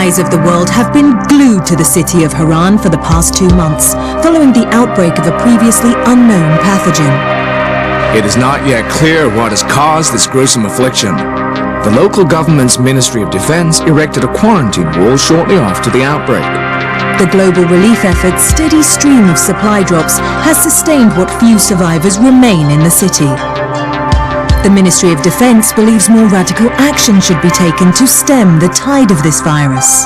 eyes of the world have been glued to the city of Haran for the past 2 months, following the outbreak of a previously unknown pathogen. It is not yet clear what has caused this gruesome affliction. The local government's Ministry of Defense erected a quarantine wall shortly after the outbreak. The global relief effort's steady stream of supply drops has sustained what few survivors remain in the city. The Ministry of Defense believes more radical action should be taken to stem the tide of this virus.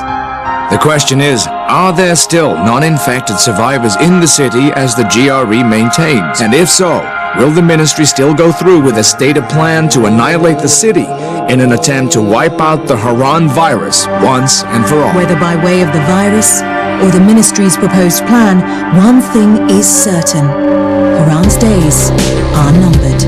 The question is, are there still non-infected survivors in the city as the GRE maintains? And if so, will the ministry still go through with a stated plan to annihilate the city in an attempt to wipe out the Haran virus once and for all? Whether by way of the virus or the ministry's proposed plan, one thing is certain. Haran's days are numbered.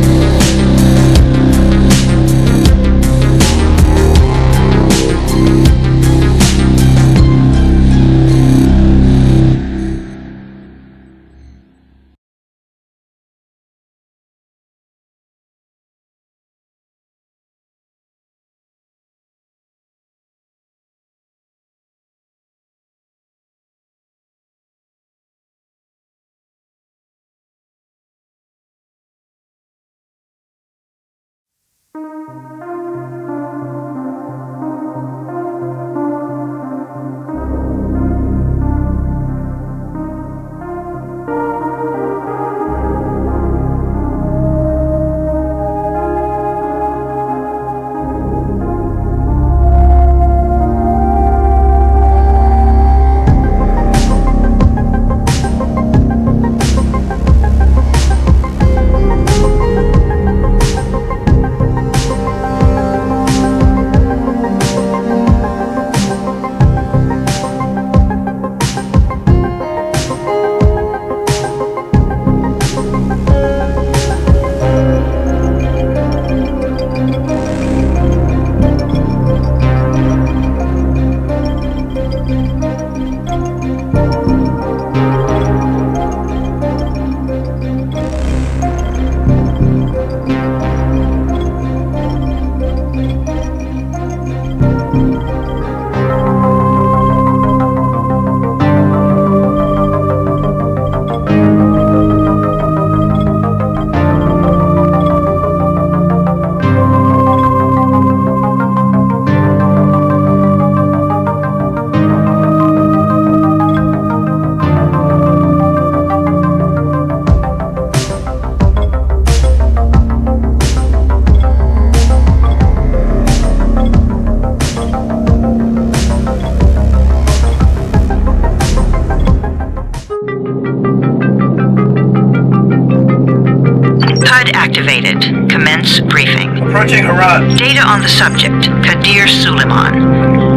Activated. Commence briefing. Approaching Haran. Data on the subject, Kadir Suleiman,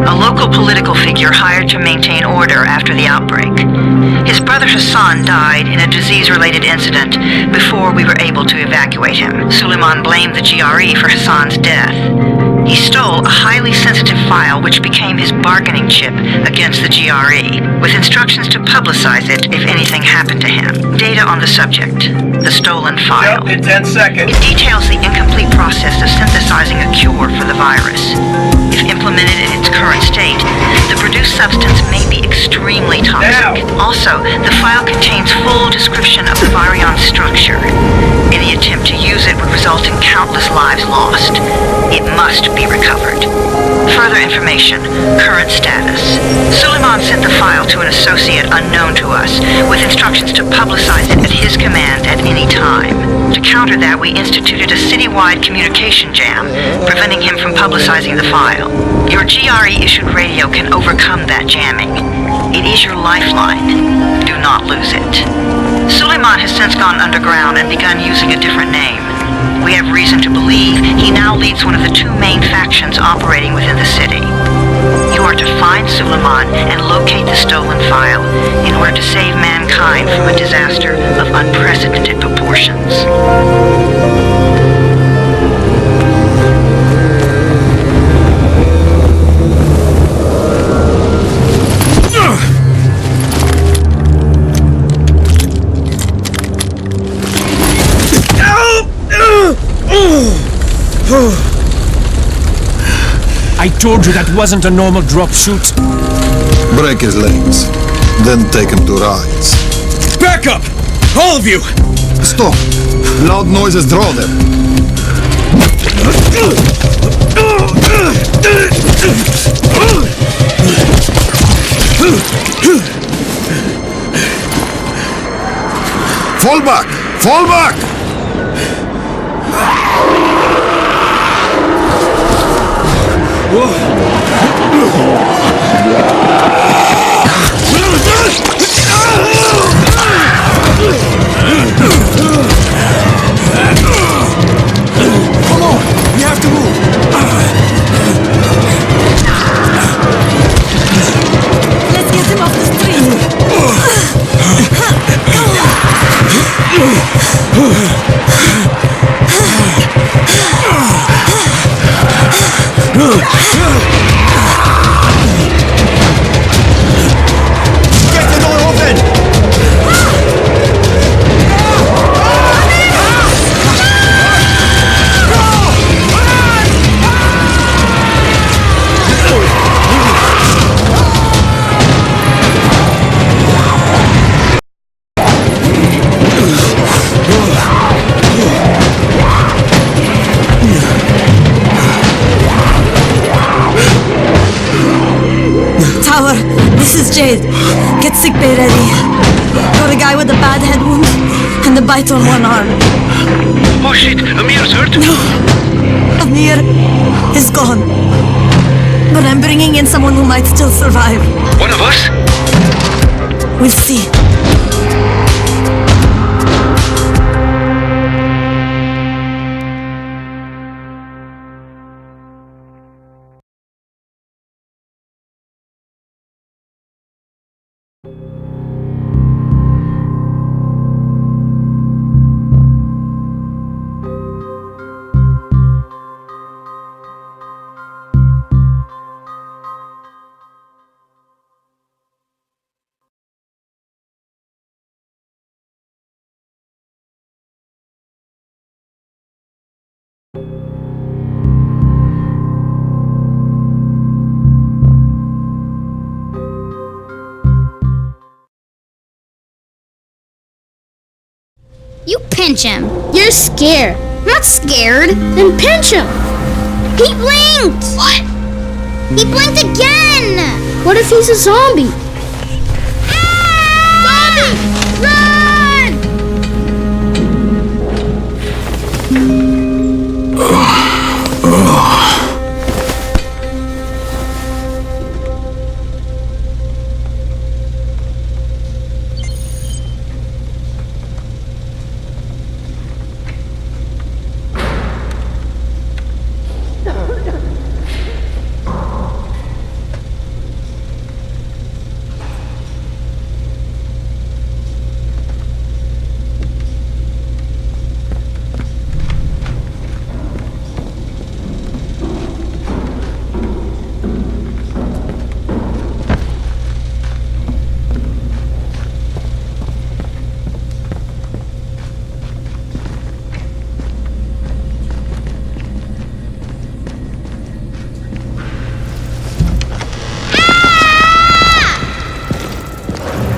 a local political figure hired to maintain order after the outbreak. His brother Hassan died in a disease-related incident before we were able to evacuate him. Suleiman blamed the GRE for Hassan's death. He stole a highly sensitive file which became his bargaining chip against the GRE, with instructions to publicize it if anything happened to him. Data on the subject, the stolen file. Yep, in 10 seconds. It details the incomplete process of synthesizing a cure for the virus. If implemented in its current state, the produced substance may be extremely toxic. Also, the file contains full description of the virion structure. Any attempt to use it would result in countless lives lost. It must be recovered. Further information, current status. Suleiman sent the file to an associate unknown to us, with instructions to publicize it at his command at any time. To counter that, we instituted a citywide communication jam, preventing him from publicizing the file. Your GRE-issued radio can overcome that jamming. It is your lifeline. Do not lose it. Suleiman has since gone underground and begun using a different name. We have reason to believe he now leads one of the 2 main factions operating within the city. You are to find Suleiman and locate the stolen file in order to save mankind from a disaster of unprecedented proportions. I told you that wasn't a normal drop shoot. Break his legs, then take him to rides. Back up! All of you! Stop! Loud noises draw them. Fall back! Fall back! Come on! We have to move! Let's get him off the street. Get the door open! Tower, this is Jade. Get sickbay ready. Got a guy with a bad head wound and a bite on one arm. Oh shit, Amir's hurt? No, Amir is gone. But I'm bringing in someone who might still survive. One of us? We'll see. You pinch him. You're scared. I'm not scared. Then pinch him. He blinked. What? He blinked again. What if he's a zombie? Zombie! Run!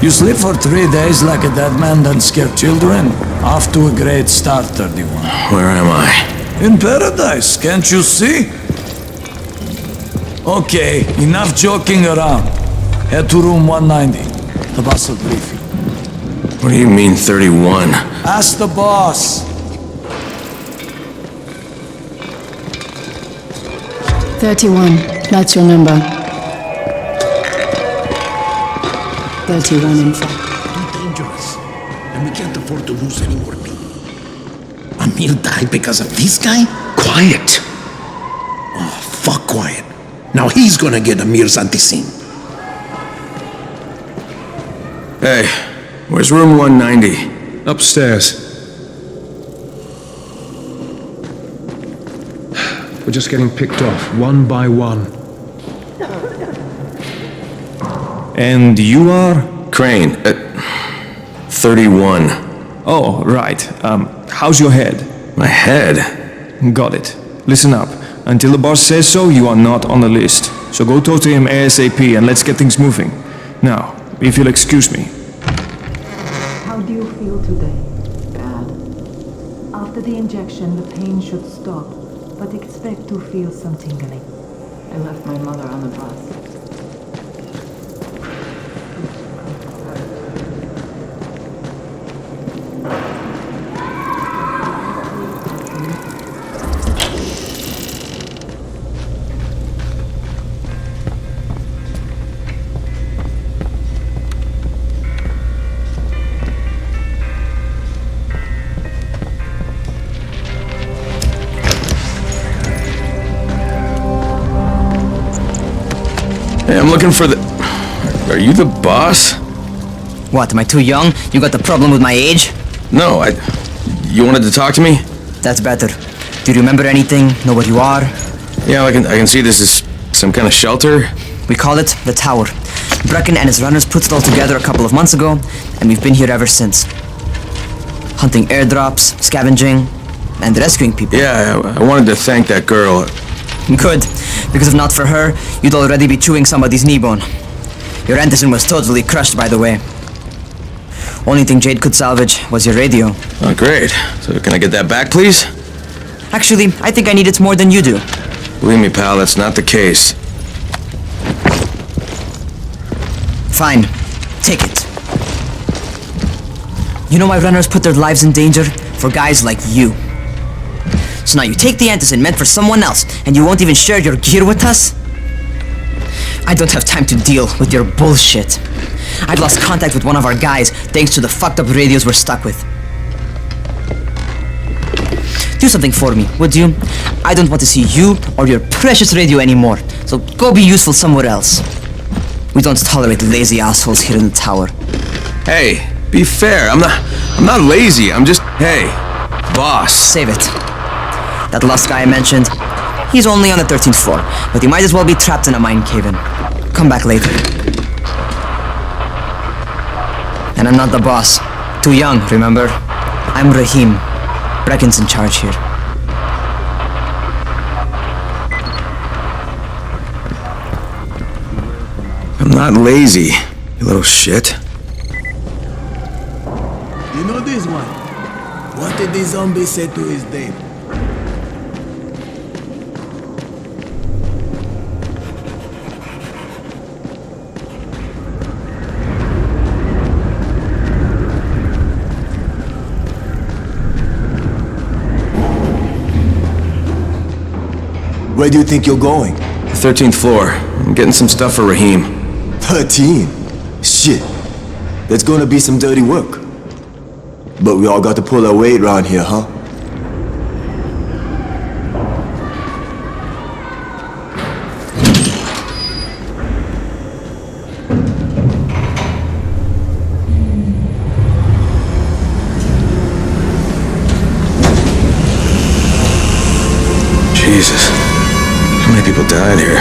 You sleep for 3 days like a dead man, then scare children? Off to a great start, 31. Where am I? In paradise, can't you see? Okay, enough joking around. Head to room 190. The boss will brief you. What do you mean, 31? Ask the boss. 31, that's your number. 31 in fact. Too dangerous. And we can't afford to lose any more people. Amir died because of this guy? Quiet. Oh, fuck quiet. Now he's gonna get Amir's anti-scene. Hey, where's room 190? Upstairs. We're just getting picked off, one by one. And you are? Crane, 31. Oh, right. How's your head? My head? Got it. Listen up. Until the boss says so, you are not on the list. So go talk to him ASAP and let's get things moving. Now, if you'll excuse me. How do you feel today? Bad. After the injection, the pain should stop, but expect to feel some tingling. I left my mother on the bus. Hey, I'm looking for the... Are you the boss? What, am I too young? You got the problem with my age? No, You wanted to talk to me? That's better. Do you remember anything? Know what you are? Yeah, I can see this is some kind of shelter. We call it the Tower. Brecken and his runners put it all together a couple of months ago, and we've been here ever since. Hunting airdrops, scavenging, and rescuing people. Yeah, I wanted to thank that girl. Good, because if not for her, you'd already be chewing somebody's knee bone. Your Anderson was totally crushed, by the way. Only thing Jade could salvage was your radio. Oh, great. So can I get that back, please? Actually, I think I need it more than you do. Believe me, pal, that's not the case. Fine. Take it. You know why runners put their lives in danger? For guys like you. So now you take the Anderson meant for someone else, and you won't even share your gear with us? I don't have time to deal with your bullshit. I've lost contact with one of our guys thanks to the fucked up radios we're stuck with. Do something for me, would you? I don't want to see you or your precious radio anymore, so go be useful somewhere else. We don't tolerate lazy assholes here in the tower. Hey, be fair. I'm not lazy. I'm just... Hey, boss. Save it. That last guy I mentioned, he's only on the 13th floor, but he might as well be trapped in a mine cave-in. Come back later. And I'm not the boss. Too young, remember? I'm Rahim. Brecken's in charge here. I'm not lazy, you little shit. You know this one? What did the zombie say to his date? Where do you think you're going? The 13th floor. I'm getting some stuff for Rahim. 13? Shit. There's gonna be some dirty work. But we all got to pull our weight around here, huh? Jesus. How many people died here?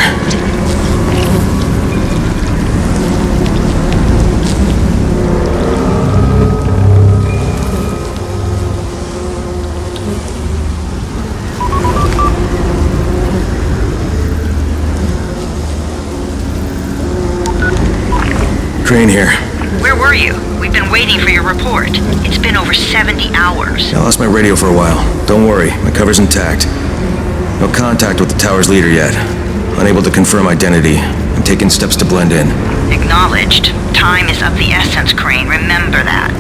Crane here. Where were you? We've been waiting for your report. It's been over 70 hours. I lost my radio for a while. Don't worry, my cover's intact. No contact with the tower's leader yet. Unable to confirm identity. I'm taking steps to blend in. Acknowledged. Time is of the essence, Crane. Remember that.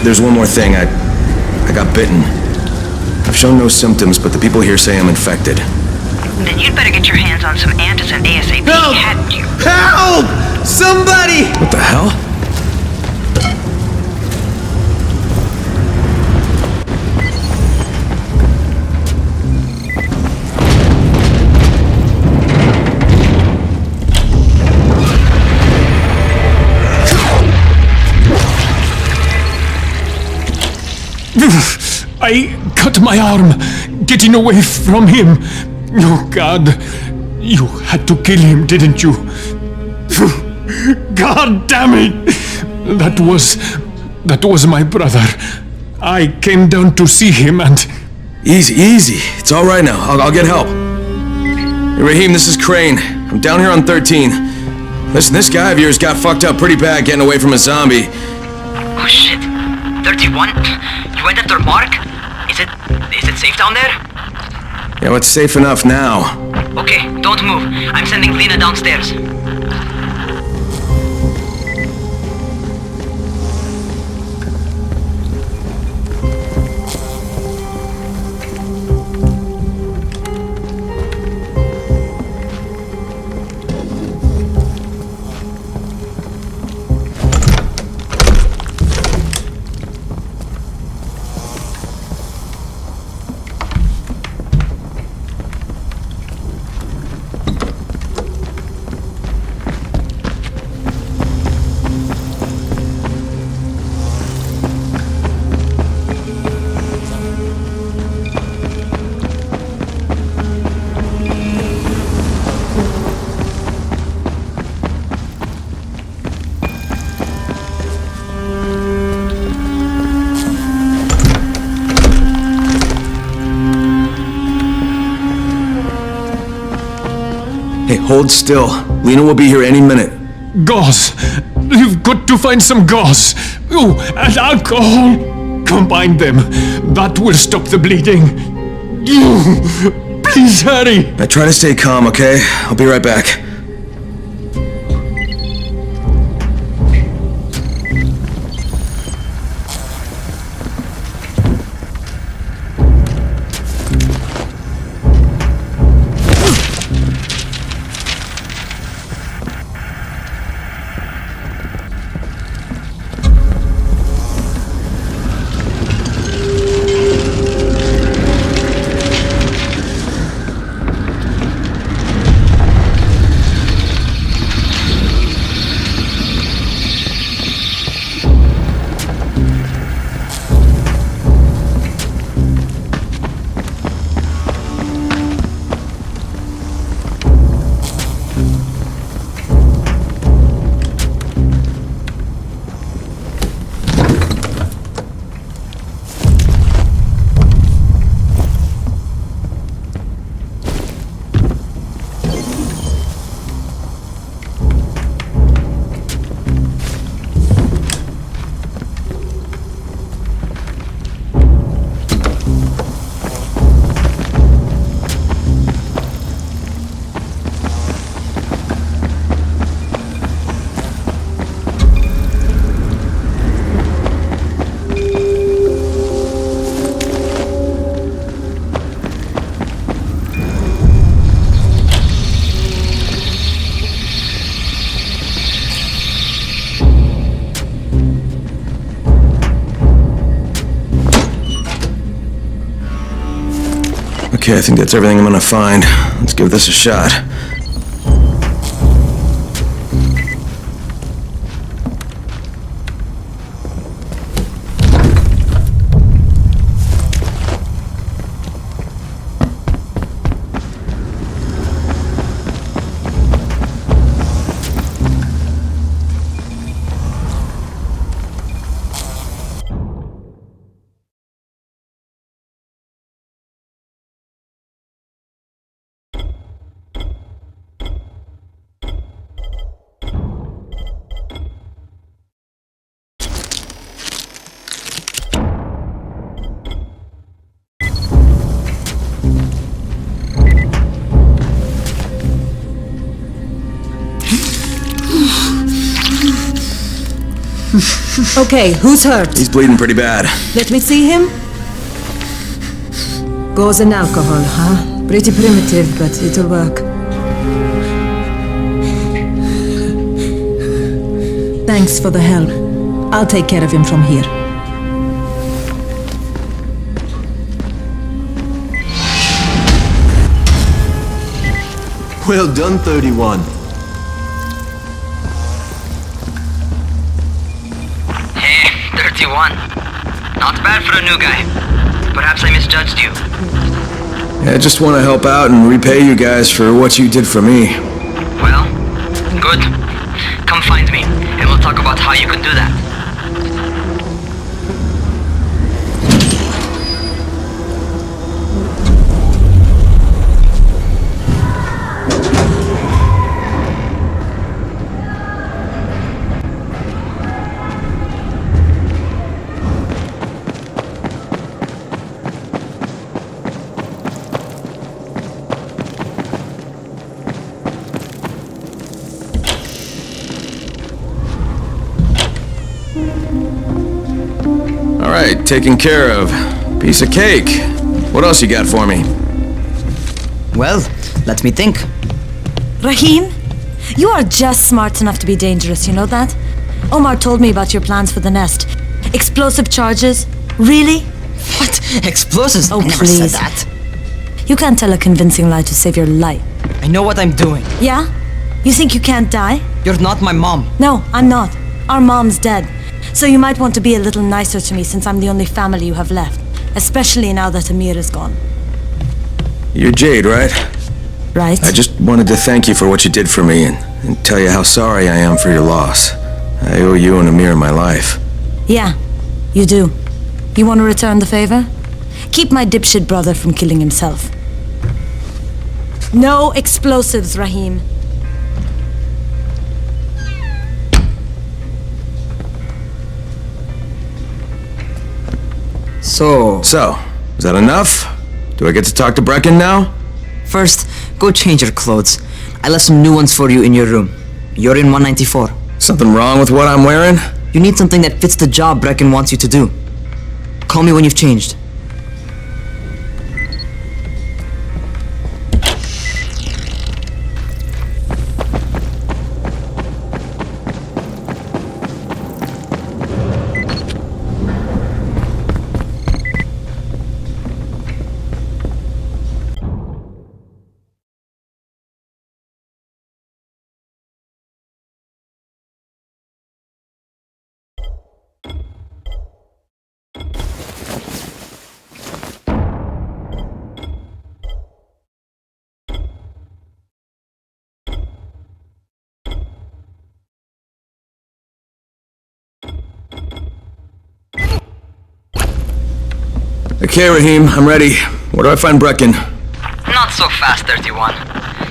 There's one more thing. I got bitten. I've shown no symptoms, but the people here say I'm infected. Then you'd better get your hands on some Anderson ASAP, hadn't you? Help! Somebody! What the hell? I cut my arm, getting away from him. Oh, God. You had to kill him, didn't you? God damn it! That was my brother. I came down to see him and... Easy. It's all right now. I'll get help. Hey, Raheem, this is Crane. I'm down here on 13. Listen, this guy of yours got fucked up pretty bad getting away from a zombie. Oh shit. 31? You went after Mark? Is it safe down there? Yeah, well, it's safe enough now. Okay, don't move. I'm sending Lena downstairs. Hey, hold still. Lena will be here any minute. Gauze! You've got to find some gauze! Oh, and alcohol! Combine them. That will stop the bleeding. Please hurry! I try to stay calm, okay? I'll be right back. Okay, I think that's everything I'm gonna find. Let's give this a shot. Okay, who's hurt? He's bleeding pretty bad. Let me see him. Gauze and alcohol, huh? Pretty primitive, but it'll work. Thanks for the help. I'll take care of him from here. Well done, 31. Hey, 31. Not bad for a new guy. Perhaps I misjudged you. Yeah, I just want to help out and repay you guys for what you did for me. Well, good. Come find me, and we'll talk about how you can do that. Alright, taken care of. Piece of cake. What else you got for me? Well, let me think. Rahim, you are just smart enough to be dangerous, you know that? Omar told me about your plans for the nest. Explosive charges? Really? What? Explosives? Oh, I never please. said that. You can't tell a convincing lie to save your life. I know what I'm doing. Yeah? You think you can't die? You're not my mom. No, I'm not. Our mom's dead. So you might want to be a little nicer to me since I'm the only family you have left. Especially now that Amir is gone. You're Jade, right? Right. I just wanted to thank you for what you did for me and tell you how sorry I am for your loss. I owe you and Amir my life. Yeah, you do. You want to return the favor? Keep my dipshit brother from killing himself. No explosives, Rahim. So, is that enough? Do I get to talk to Brecken now? First, go change your clothes. I left some new ones for you in your room. You're in 194. Something wrong with what I'm wearing? You need something that fits the job Brecken wants you to do. Call me when you've changed. Okay, Rahim, I'm ready. Where do I find Brecken? Not so fast, 31.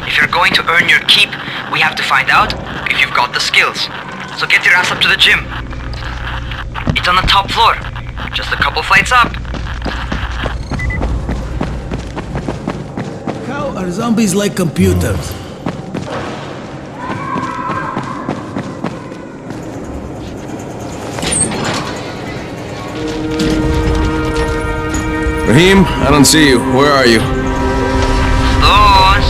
If you're going to earn your keep, we have to find out if you've got the skills. So get your ass up to the gym. It's on the top floor. Just a couple flights up. How are zombies like computers? Rahim, I don't see you. Where are you? Those.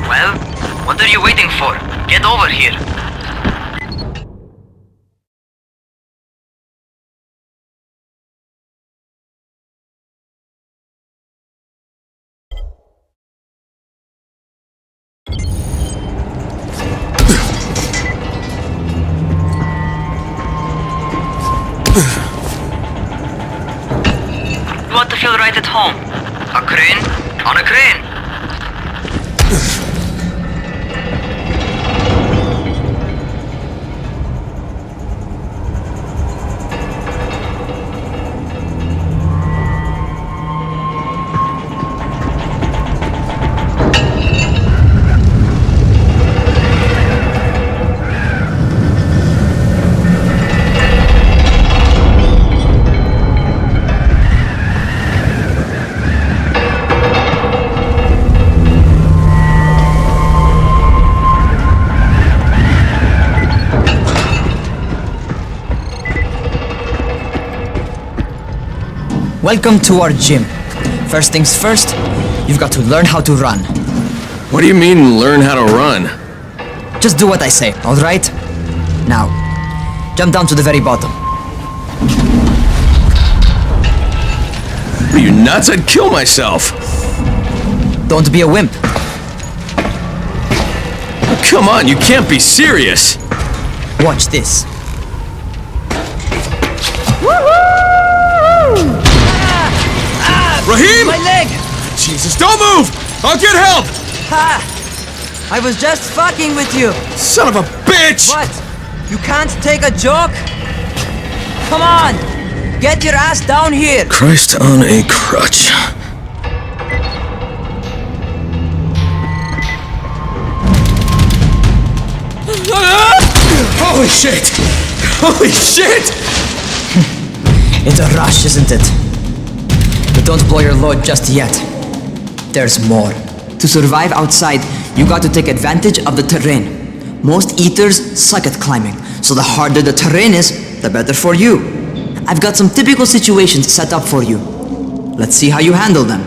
Well, what are you waiting for? Get over here. You want to feel right at home? A crane? On a crane! Welcome to our gym. First things first, you've got to learn how to run. What do you mean, learn how to run? Just do what I say, alright? Now, jump down to the very bottom. Are you nuts? I'd kill myself. Don't be a wimp. Come on, you can't be serious. Watch this. Rahim! My leg! Jesus, don't move! I'll get help! Ha! I was just fucking with you. Son of a bitch! What? You can't take a joke? Come on! Get your ass down here! Christ on a crutch. Holy shit! Holy shit! It's a rush, isn't it? But don't blow your load just yet. there's more. To survive outside, you got to take advantage of the terrain. Most eaters suck at climbing, so the harder the terrain is, the better for you. I've got some typical situations set up for you. Let's see how you handle them.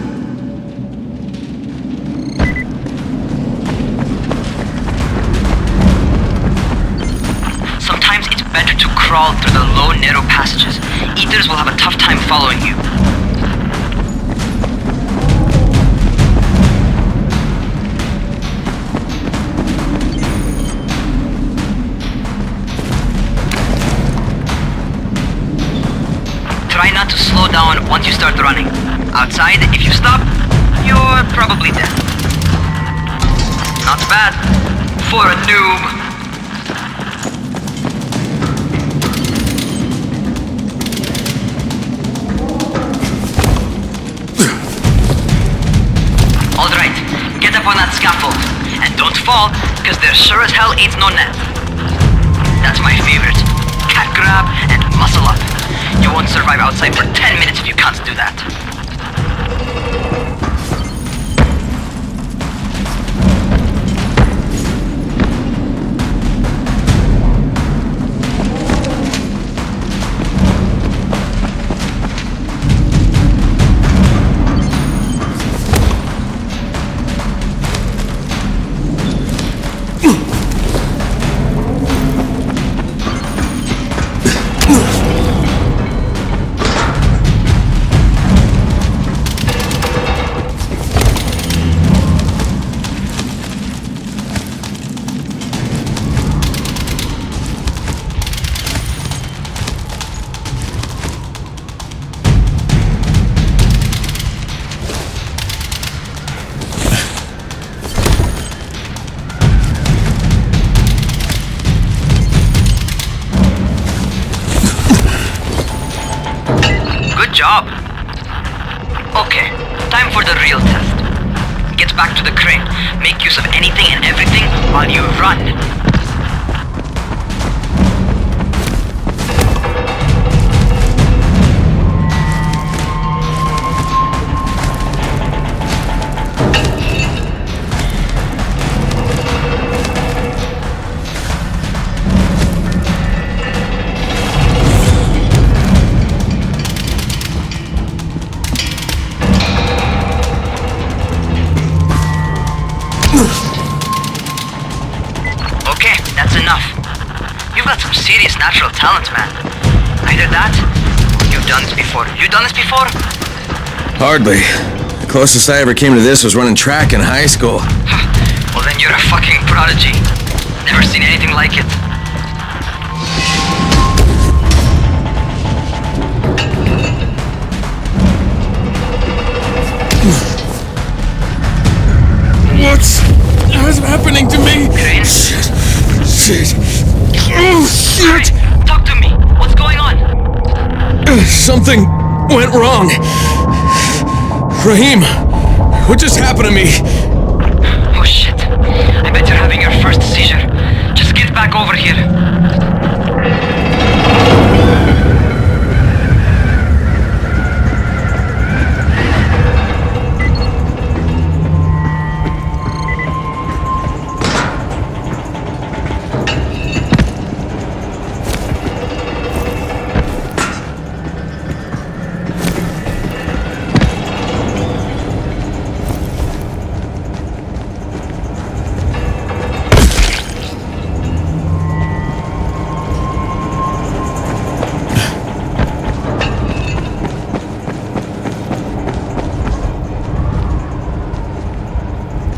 Sometimes it's better to crawl through the low, narrow passages. Eaters will have a tough time following you. Try not to slow down once you start running. Outside, if you stop, you're probably dead. Not bad for a noob. Alright, get up on that scaffold. And don't fall, because there sure as hell ain't no net. That's my favorite. Cat grab and muscle up. You won't survive outside for 10 minutes if you can't do that. Job. Okay, time for the real test. Get back to the crane. Make use of anything and everything while you run. Okay, that's enough. You've got some serious natural talent, man. Either that, or you've done this before. You done this before? Hardly. The closest I ever came to this was running track in high school. Well, then you're a fucking prodigy. Never seen anything like it. What's happening to me? Crane? Shit. Oh, shit. Right, talk to me. What's going on? Something went wrong. Rahim, what just happened to me? Oh shit. I bet you're having your first seizure. Just get back over here.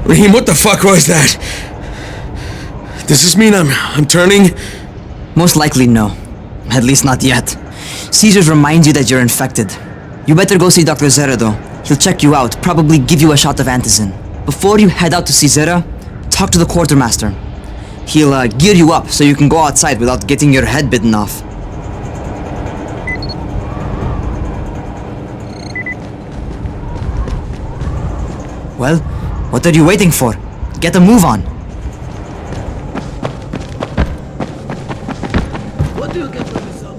Rahim, what the fuck was that? Does this mean I'm turning? Most likely no. At least not yet. Seizures remind you that you're infected. You better go see Dr. Zera though. He'll check you out, probably give you a shot of antizin. Before you head out to see Zera, talk to the quartermaster. He'll gear you up so you can go outside without getting your head bitten off. Well, what are you waiting for? Get a move on. What do you get for yourself?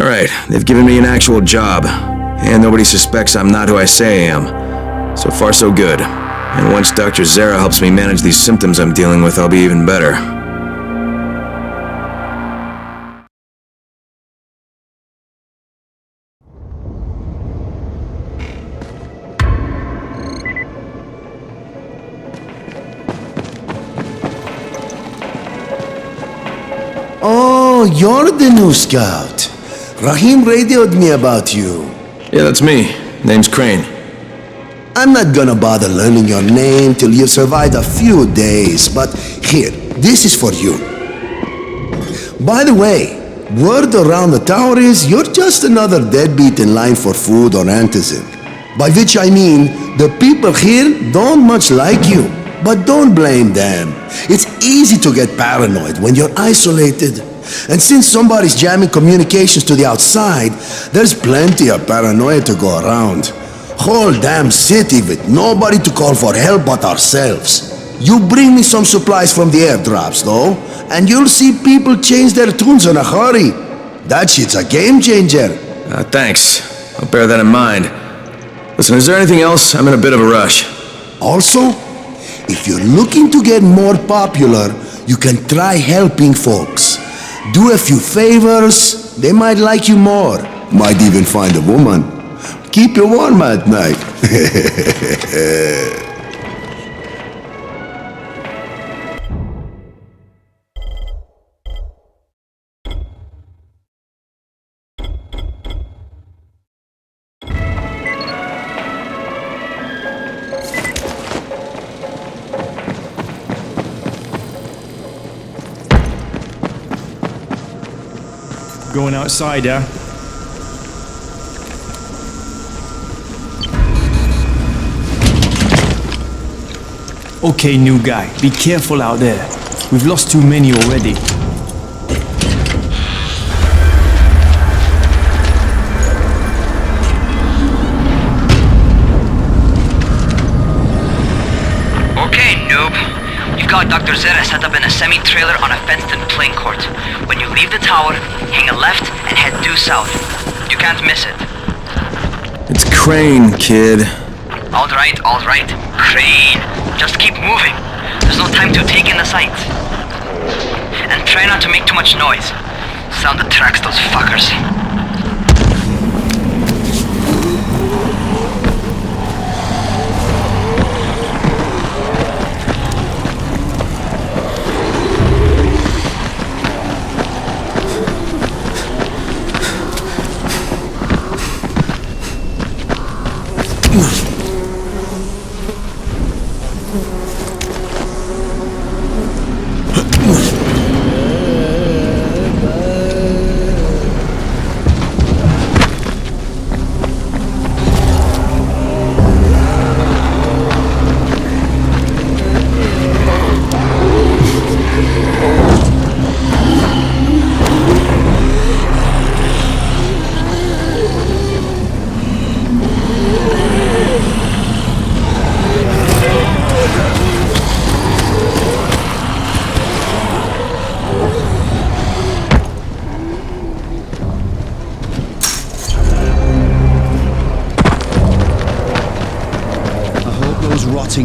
Alright, they've given me an actual job. And nobody suspects I'm not who I say I am. So far, so good. And once Dr. Zera helps me manage these symptoms I'm dealing with, I'll be even better. Oh, you're the new scout. Rahim radioed me about you. Yeah, that's me. Name's Crane. I'm not gonna bother learning your name till you've survived a few days, but here, this is for you. By the way, word around the tower is you're just another deadbeat in line for food or antizin. By which I mean, the people here don't much like you. But don't blame them. It's easy to get paranoid when you're isolated. And since somebody's jamming communications to the outside, there's plenty of paranoia to go around. Whole damn city with nobody to call for help but ourselves. You bring me some supplies from the airdrops, though, and you'll see people change their tunes in a hurry. That shit's a game changer. Thanks. I'll bear that in mind. Listen, is there anything else? I'm in a bit of a rush. Also, if you're looking to get more popular, you can try helping folks. Do a few favors, they might like you more. Might even find a woman. Keep you warm at night. Going outside, yeah? Okay, new guy, be careful out there. We've lost too many already. Okay, noob. You've got Dr. Zera set up in a semi-trailer on a fenced-in playing court. When you leave the tower, hang a left and head due south. You can't miss it. It's Crane, kid. All right. Crane. Just keep moving. There's no time to take in the sights. And try not to make too much noise. Sound attracts those fuckers.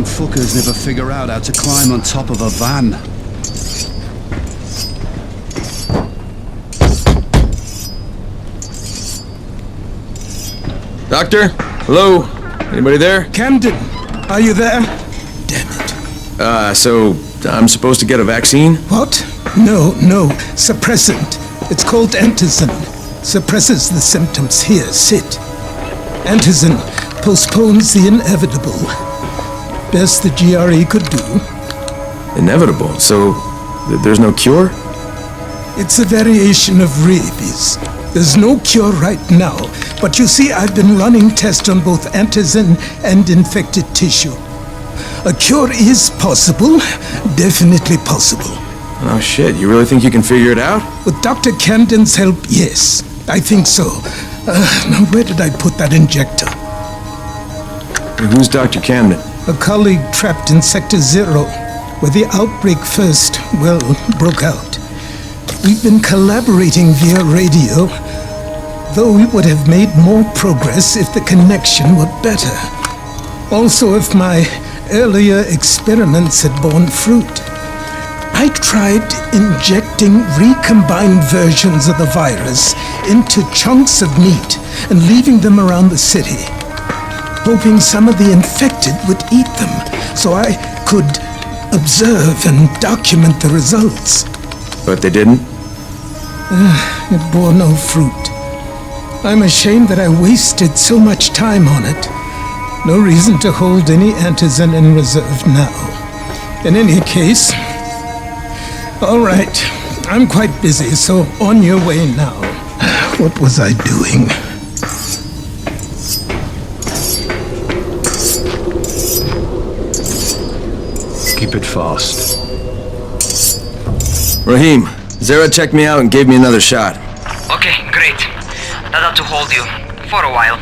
Fuckers never figure out how to climb on top of a van. Doctor? Hello? Anybody there? Camden, are you there? Damn it. So I'm supposed to get a vaccine? What? No. Suppressant. It's called antizin. Suppresses the symptoms. Here, sit. Antizin postpones the inevitable. Best the GRE could do. Inevitable? So there's no cure? It's a variation of rabies. There's no cure right now, but you see, I've been running tests on both antizin and infected tissue. A cure is possible, definitely possible. Oh shit, you really think you can figure it out? With Dr. Camden's help, yes, I think so. Now where did I put that injector? Who's Dr. Camden? A colleague trapped in Sector 0, where the outbreak first, broke out. We've been collaborating via radio. though we would have made more progress if the connection were better. Also, if my earlier experiments had borne fruit. I tried injecting recombined versions of the virus into chunks of meat and leaving them around the city, hoping some of the infected would eat them so I could observe and document the results. But they didn't? It bore no fruit. I'm ashamed that I wasted so much time on it. No reason to hold any antizin in reserve now. In any case, all right, I'm quite busy, so on your way now. What was I doing? Keep it fast. Rahim, Zara checked me out and gave me another shot. Okay, great. That ought to hold you. For a while.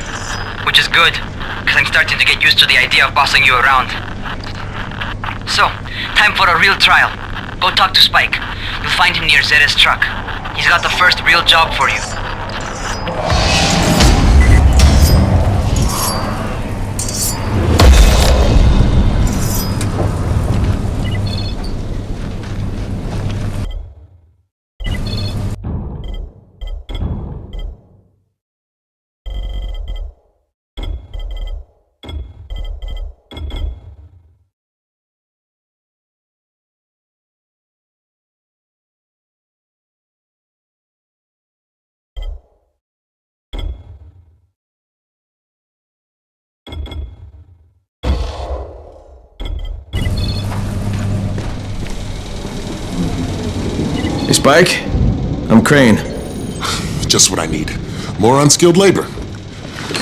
Which is good, because I'm starting to get used to the idea of bossing you around. So, time for a real trial. Go talk to Spike. You'll find him near Zera's truck. He's got the first real job for you. Hey, Spike. I'm Crane. Just what I need. More unskilled labor.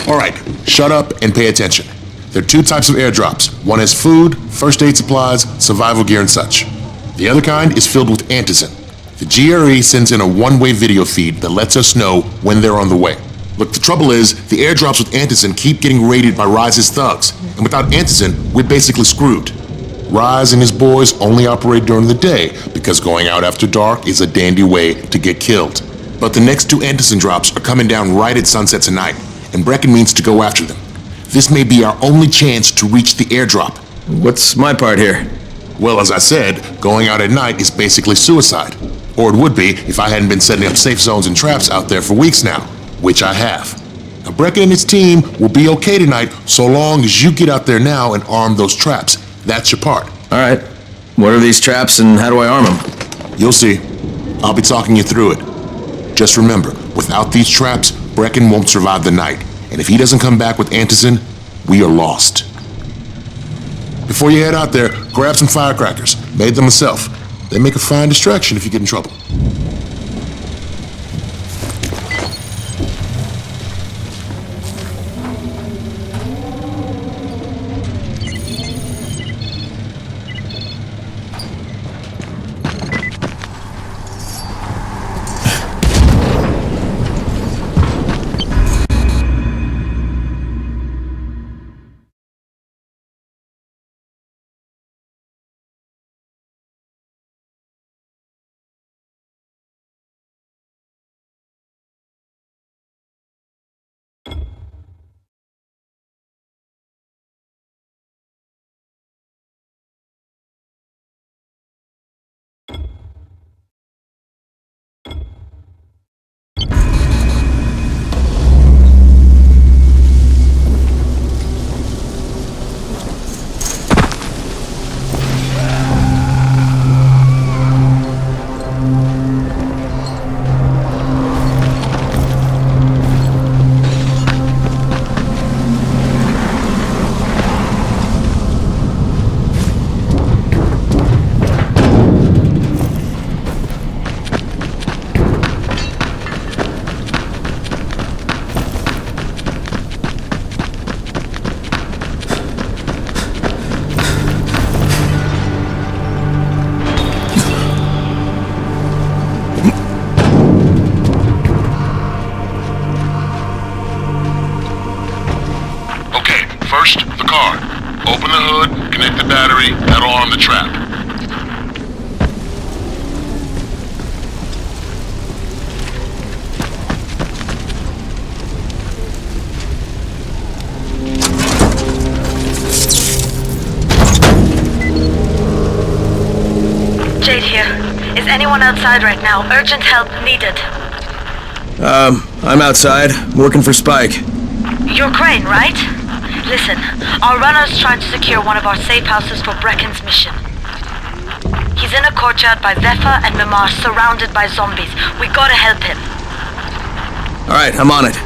All right, shut up and pay attention. There are two types of airdrops. One has food, first aid supplies, survival gear, and such. The other kind is filled with antizin. The GRE sends in a one-way video feed that lets us know when they're on the way. Look, the trouble is, the airdrops with antizin keep getting raided by Rise's thugs, and without antizin, we're basically screwed. Rise and his boys only operate during the day because going out after dark is a dandy way to get killed. But the next two antizin drops are coming down right at sunset tonight, and Brecken means to go after them. This may be our only chance to reach the airdrop. What's my part here? Well, as I said, going out at night is basically suicide. Or it would be if I hadn't been setting up safe zones and traps out there for weeks now, which I have. Now, Brecken and his team will be okay tonight so long as you get out there now and arm those traps. That's your part. All right. What are these traps and how do I arm them? You'll see. I'll be talking you through it. Just remember, without these traps, Brecken won't survive the night. And if he doesn't come back with antizin, we are lost. Before you head out there, grab some firecrackers. Made them myself. They make a fine distraction if you get in trouble. First, the car. Open the hood, connect the battery, that'll arm the trap. Jade here. Is anyone outside right now? Urgent help needed. I'm outside, working for Spike. You're Crane, right? Listen, our runner's trying to secure one of our safe houses for Brecken's mission. He's in a courtyard by Vefa and Mimar, surrounded by zombies. We gotta help him. Alright, I'm on it.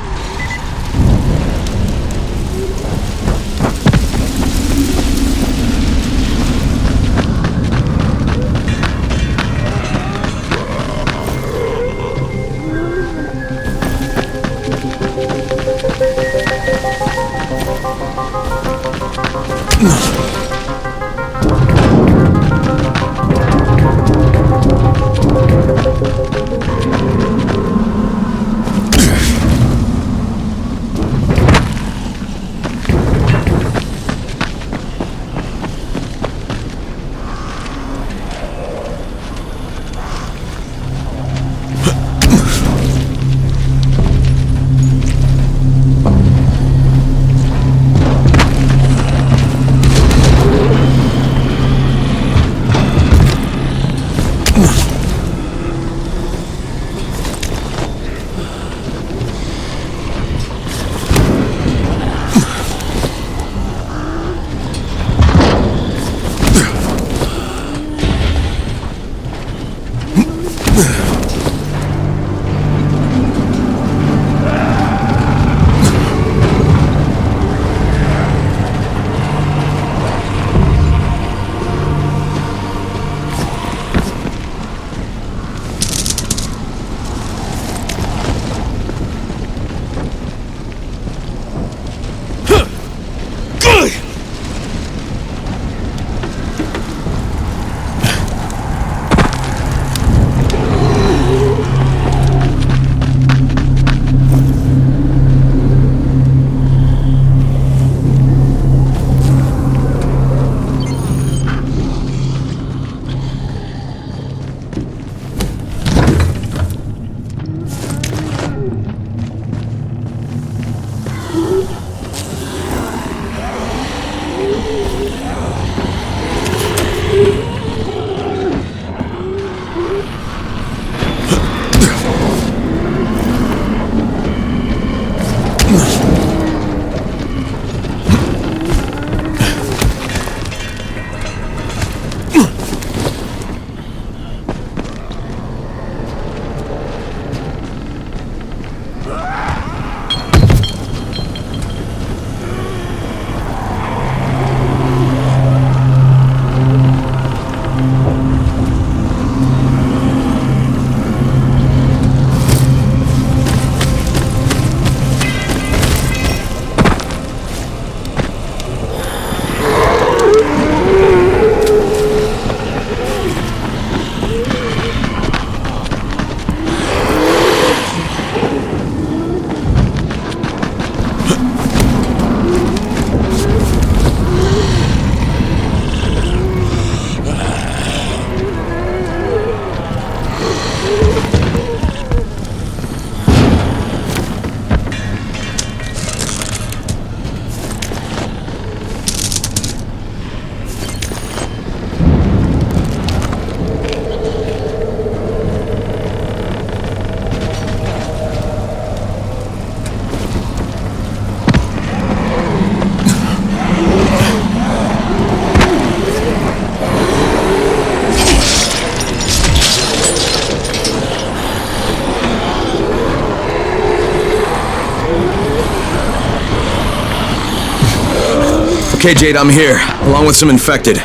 Okay, Jade, I'm here, along with some infected.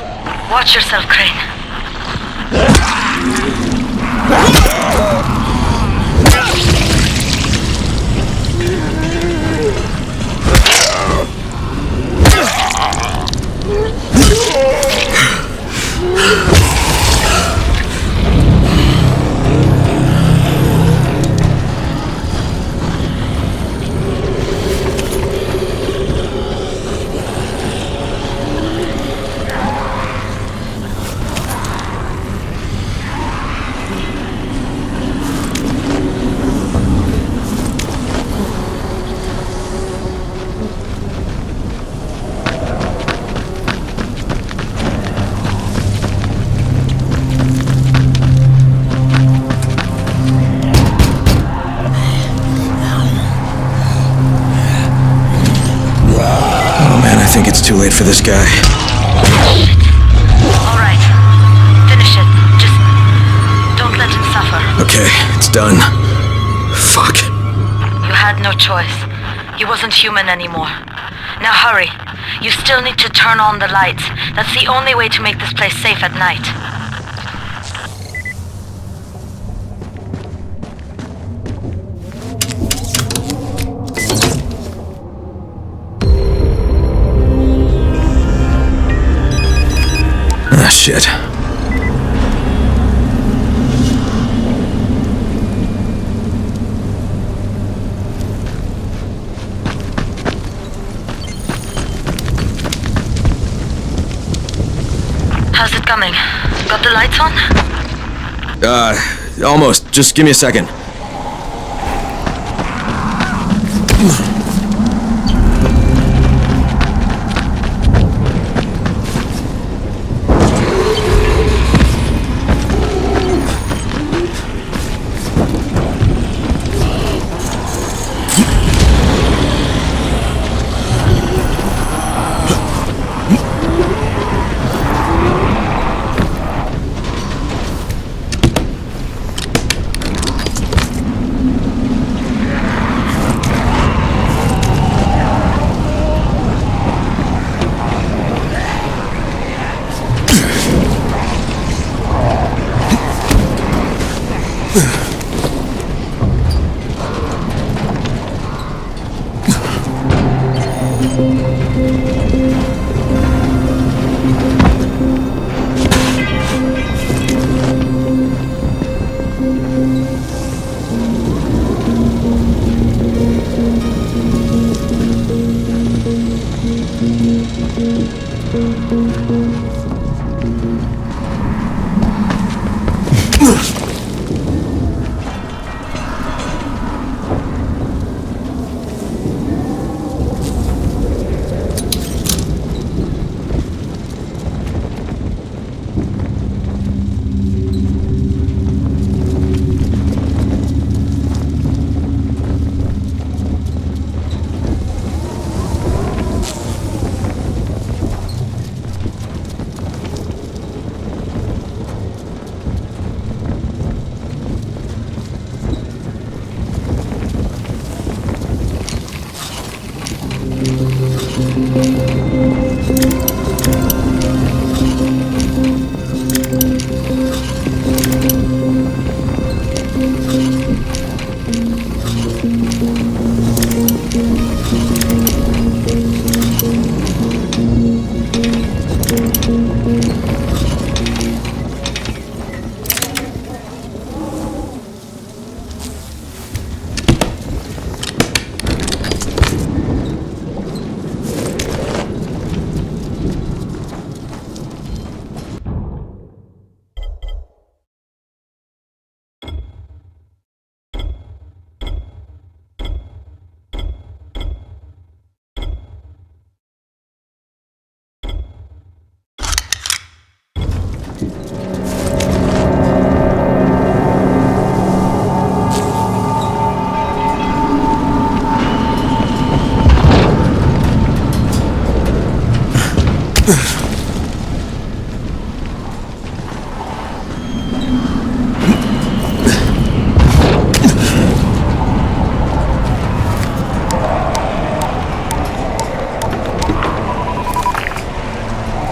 Watch yourself, Crane. too late for this guy. Alright. Finish it. Just don't let him suffer. Okay, it's done. Fuck. You had no choice. He wasn't human anymore. Now hurry. You still need to turn on the lights. That's the only way to make this place safe at night. Ah, shit. How's it coming? Got the lights on? Almost. Just give me a second.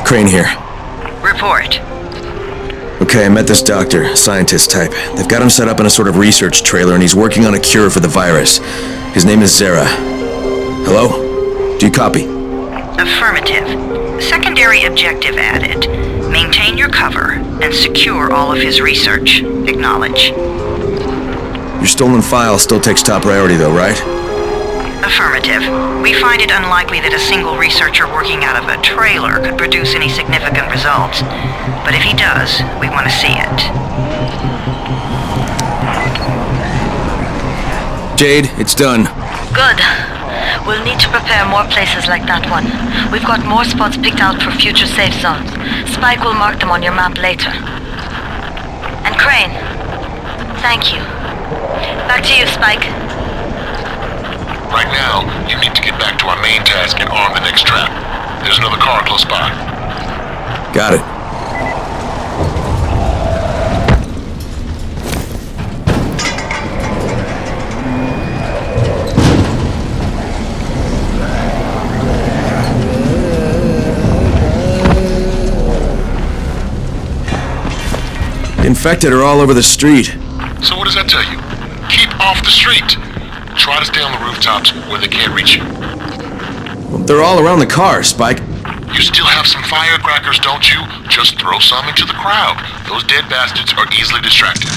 Crane here. Report. Okay, I met this doctor, scientist type. They've got him set up in a sort of research trailer and he's working on a cure for the virus. His name is Zera. Hello? Do you copy? Affirmative. Secondary objective added. Maintain your cover and secure all of his research. Acknowledge. Your stolen file still takes top priority though, right? Affirmative. We find it unlikely that a single researcher working out of a trailer could produce any significant results. But if he does, we want to see it. Jade, it's done. Good. We'll need to prepare more places like that one. We've got more spots picked out for future safe zones. Spike will mark them on your map later. And Crane, thank you. Back to you, Spike. Right now, you need to get back to our main task and arm the next trap. There's another car close by. Got it. Infected are all over the street. So what does that tell you? Keep off the street. Try to stay on the rooftops where they can't reach you. Well, they're all around the car, Spike. You still have some firecrackers, don't you? Just throw some into the crowd. Those dead bastards are easily distracted.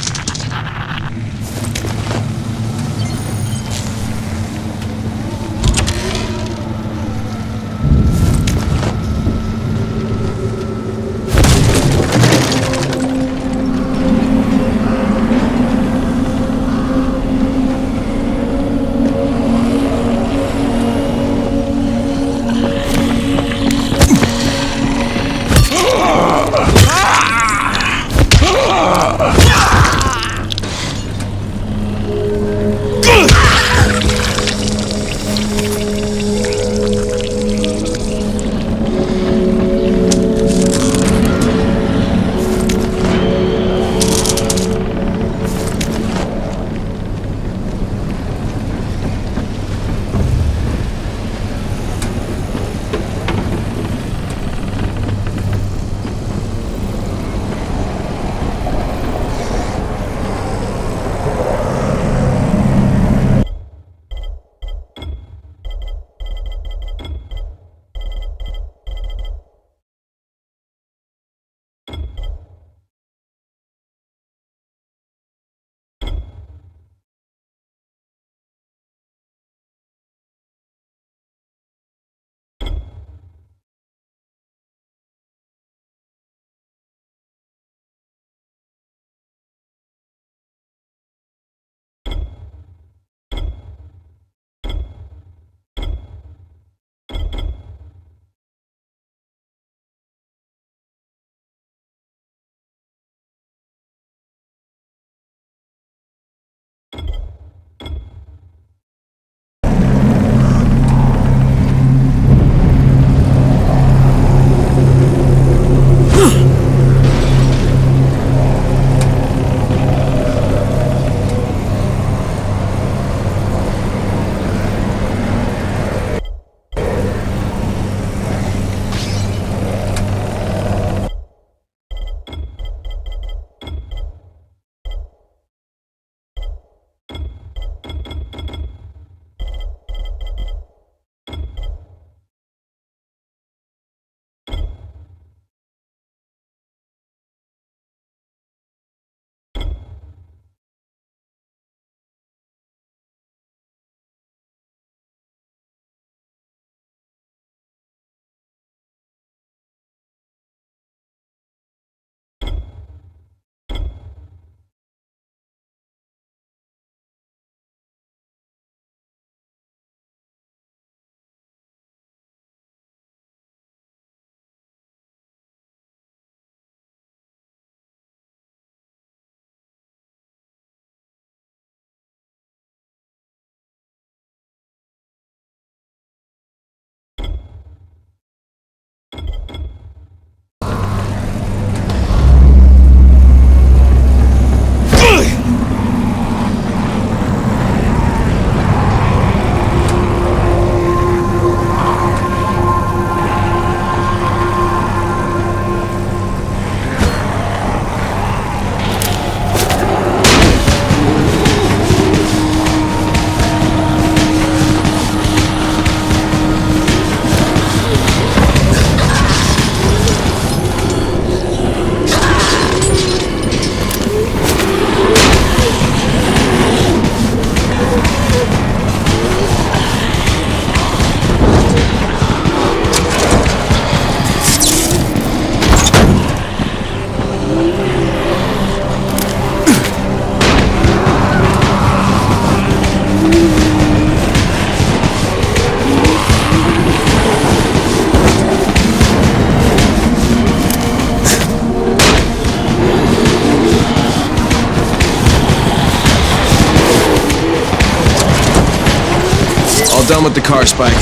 Done with the car, Spike.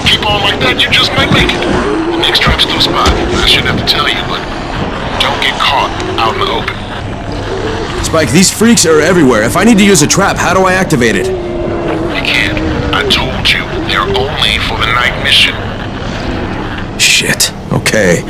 Keep on like that, you just might make it. The next trap's to a spot. I shouldn't have to tell you, but don't get caught out in the open. Spike, these freaks are everywhere. If I need to use a trap, how do I activate it? You can't. I told you, they're only for the night mission. Shit. Okay.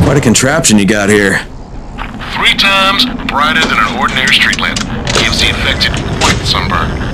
What a contraption you got here. 3 times brighter than an ordinary street lamp. Gives the infected quite the sunburn.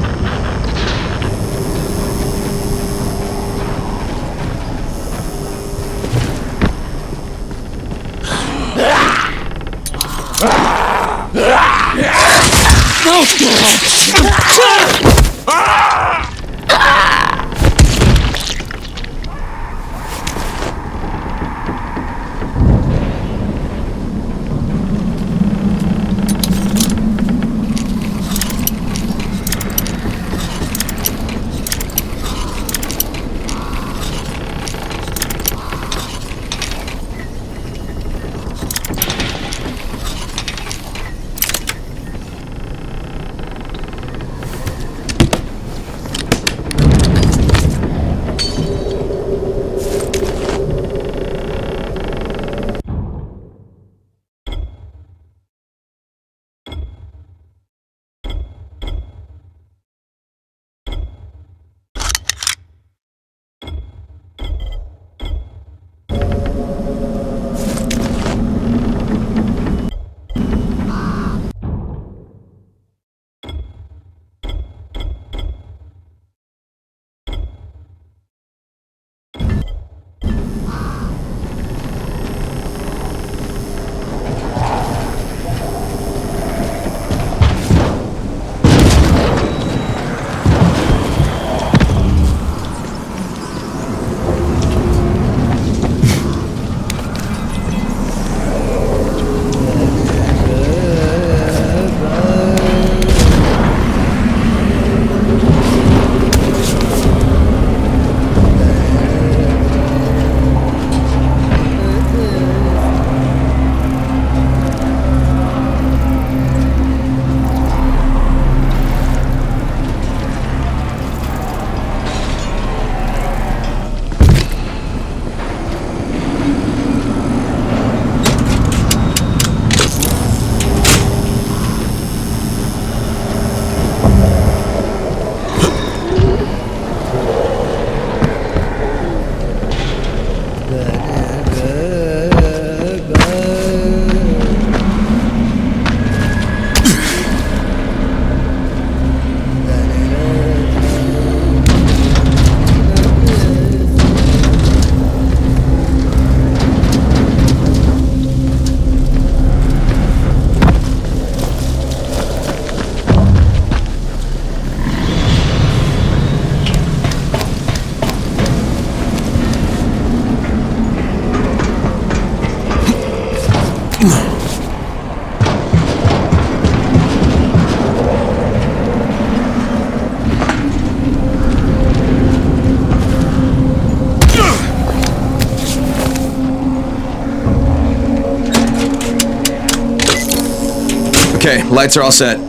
Okay, lights are all set. You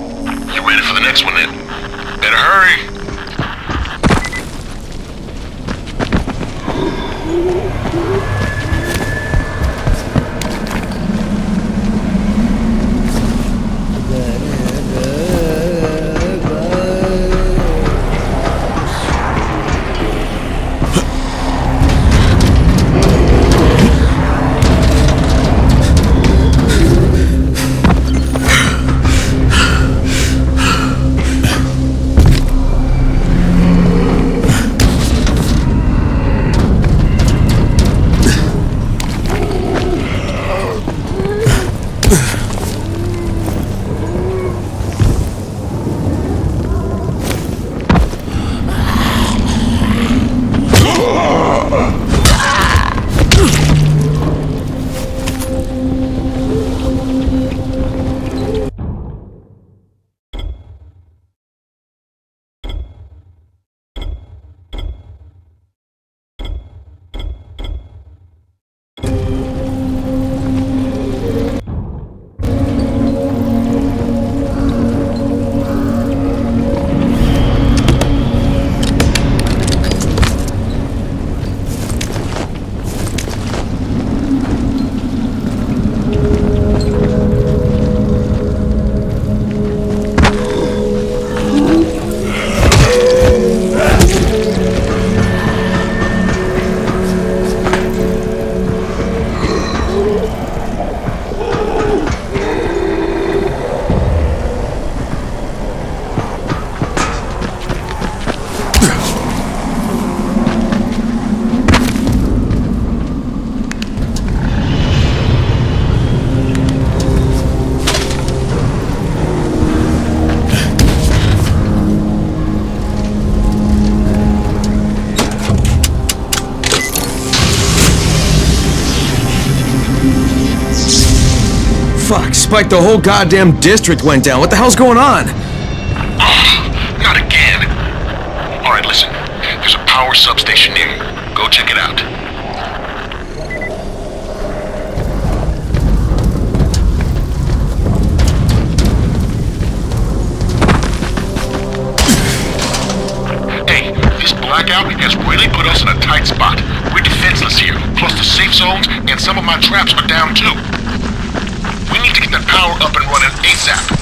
ready for the next one then? Better hurry. Fuck, Spike, the whole goddamn district went down. What the hell's going on? Not again. Alright, listen. There's a power substation near you. Go check it out. Hey, this blackout has really put us in a tight spot. We're defenseless here. Plus the safe zones and some of my traps are down too. We need to get that power up and running ASAP.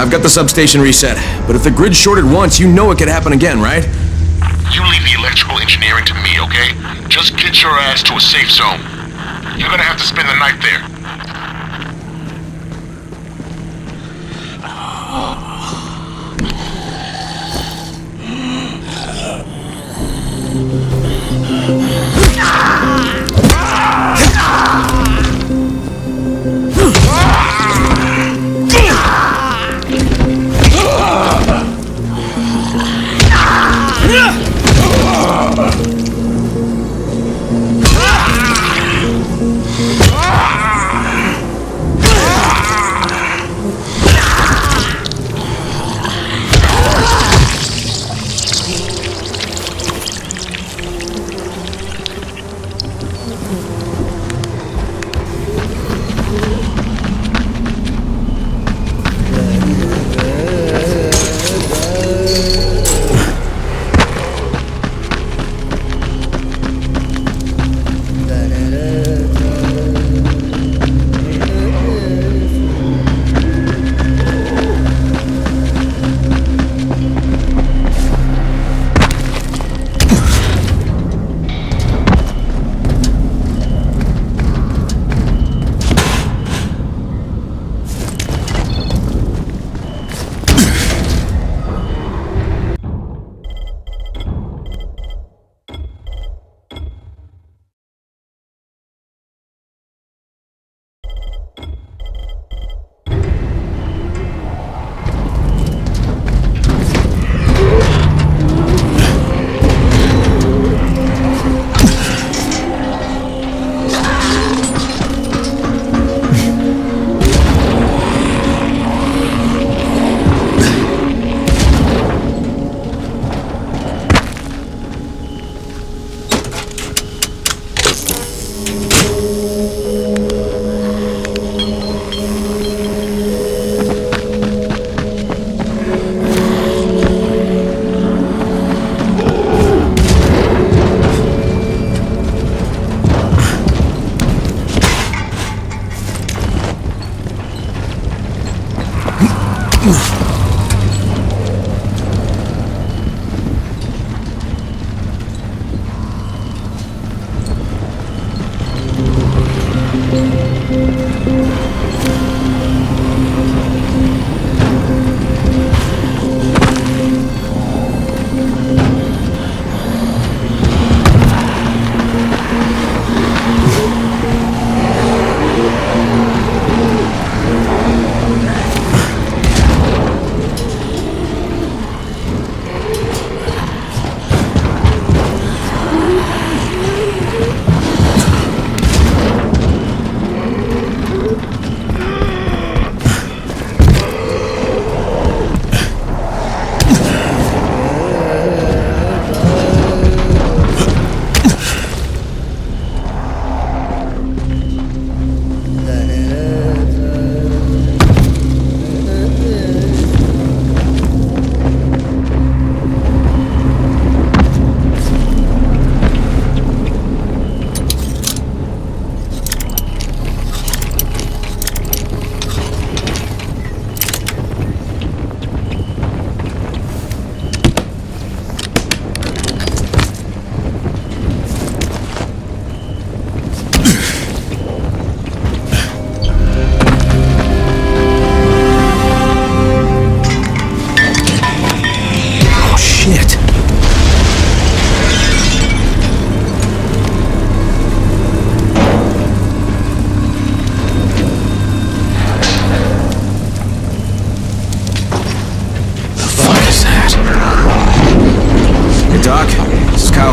I've got the substation reset, but if the grid shorted once, you know it could happen again, right? You leave the electrical engineering to me, okay? Just get your ass to a safe zone. You're gonna have to spend the night there.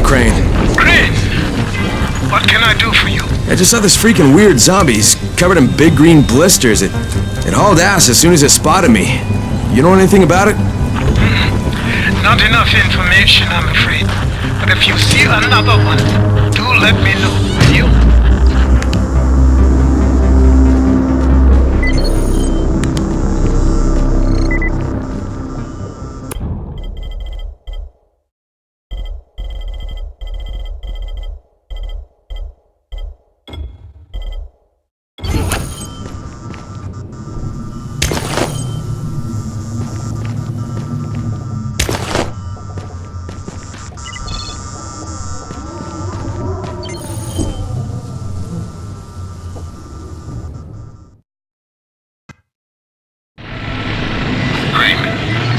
Crane. Crane! What can I do for you? I just saw this freaking weird zombie. He's covered in big green blisters. It hauled ass as soon as it spotted me. You know anything about it? Not enough information, I'm afraid. But if you see another one, do let me know, will you?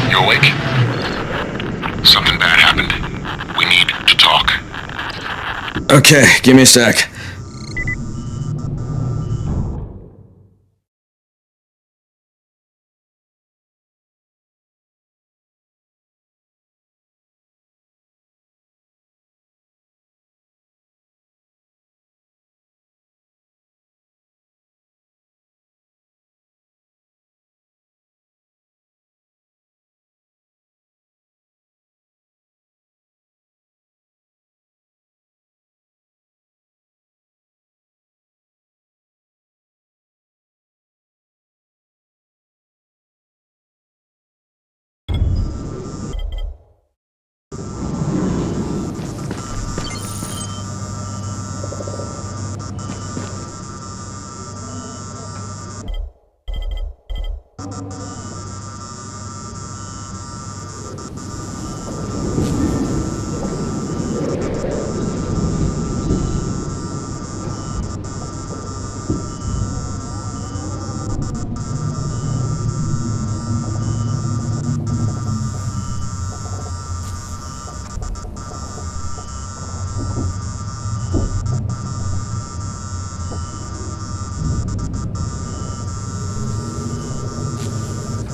You awake? Something bad happened. We need to talk. Okay, give me a sec.